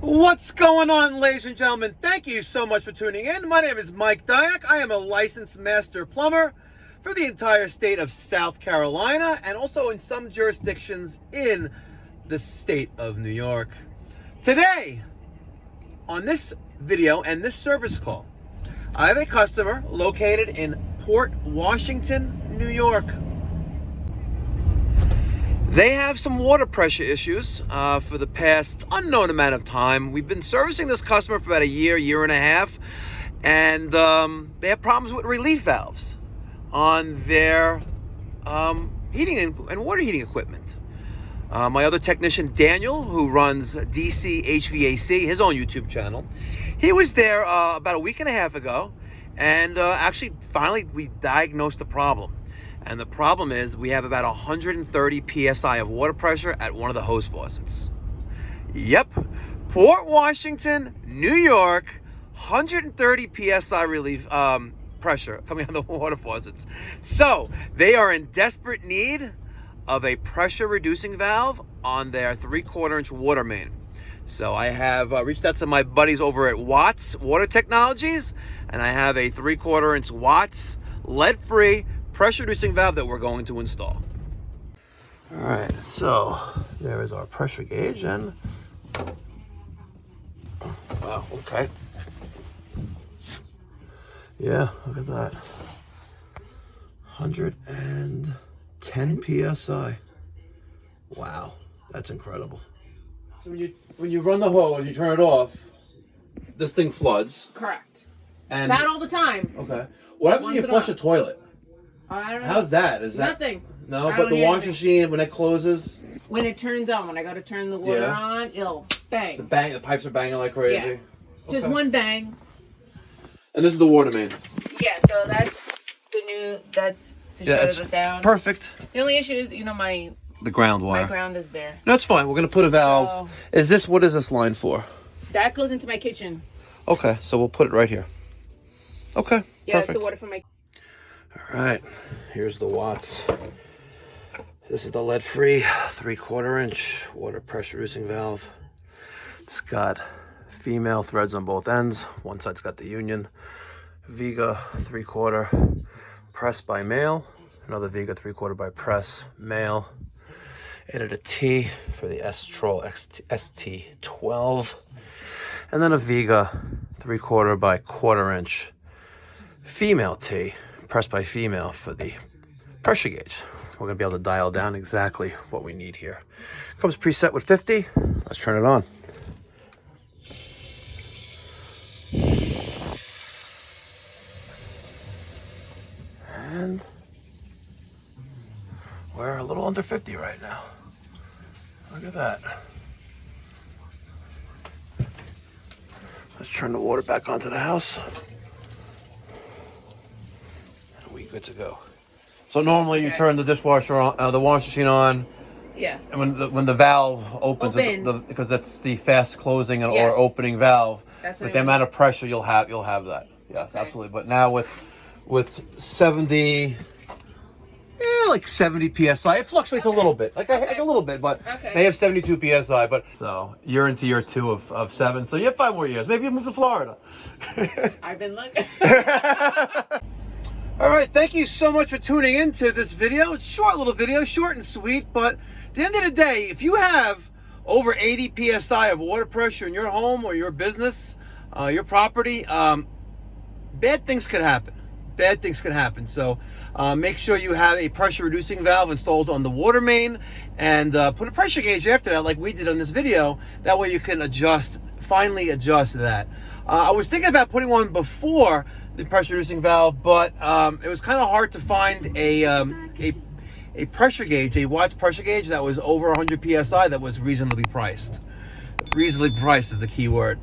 What's going on, ladies and gentlemen? Thank you so much for tuning in. My name is Mike Dyack. I am a licensed master plumber for the entire state of South Carolina and also in some jurisdictions in the state of New York. Today, on this video and this service call, I have a customer located in Port Washington, New York. They have some water pressure issues for the past unknown amount of time. We've been servicing this customer for about a year and a half, and they have problems with relief valves on their heating and water heating equipment. My other technician, Daniel, who runs DC HVAC, his own YouTube channel, he was there about a week and a half ago, and actually finally we diagnosed the problem. And the problem is we have about 130 PSI of water pressure at one of the hose faucets. Yep, Port Washington, New York, 130 PSI relief pressure coming out of the water faucets. So they are in desperate need of a pressure reducing valve on their 3/4 inch water main. So I have reached out to my buddies over at Watts Water Technologies, and I have a 3/4 inch Watts lead-free pressure reducing valve that we're going to install. All right, so there is our pressure gauge, and wow, okay. Yeah, look at that. 110 PSI. Wow, that's incredible. So when you run the hose, you turn it off, this thing floods. Correct. And not all the time. Okay. What happens when you flush a toilet? I don't know. How's that? Is that nothing? No, but the washing machine, when it closes, when it turns on, when I go to turn the water on, it'll bang. The pipes are banging like crazy. Yeah. Just one bang. And this is the water main. Yeah, so that's that's to shut it down. Perfect. The only issue is, The ground wire. my ground is there. No, it's fine. We're gonna put a valve. So, What is this line for? that goes into my kitchen. Okay, so we'll put it right here. Okay, yeah, perfect. That's the water from my. All right, here's the Watts. This is the lead-free 3/4 inch water pressure reducing valve. It's got female threads on both ends. One side's got the union. Viga 3/4 press by male. Another Viga 3/4 by press male. Added a T for the S-Troll ST12. And then a Viga 3/4 by 1/4 inch female T, pressed by female, for the pressure gauge. We're going to be able to dial down exactly what we need here. Comes preset with 50. Let's turn it on. And we're a little under 50 right now. Look at that. Let's turn the water back onto the house. Good to go. So normally you turn the dishwasher on, the washing machine on. Yeah. And when the valve opens. Because that's the fast closing or opening valve. That's what with the amount of pressure you'll have that. Yes, absolutely. But now with 70, like 70 PSI, it fluctuates a little bit, like a little bit, but they have 72 PSI. But so you're into year 2 of 7, so you have 5 more years. Maybe you move to Florida. I've been looking. All right, thank you so much for tuning in to this video. It's a short little video, short and sweet, but at the end of the day, if you have over 80 PSI of water pressure in your home or your business, your property, bad things could happen. Bad things can happen. So make sure you have a pressure reducing valve installed on the water main, and put a pressure gauge after that like we did on this video. That way you can finally adjust that. I was thinking about putting one before the pressure reducing valve, but it was kind of hard to find a pressure gauge, a Watts pressure gauge that was over 100 PSI that was reasonably priced. Reasonably priced is the key word.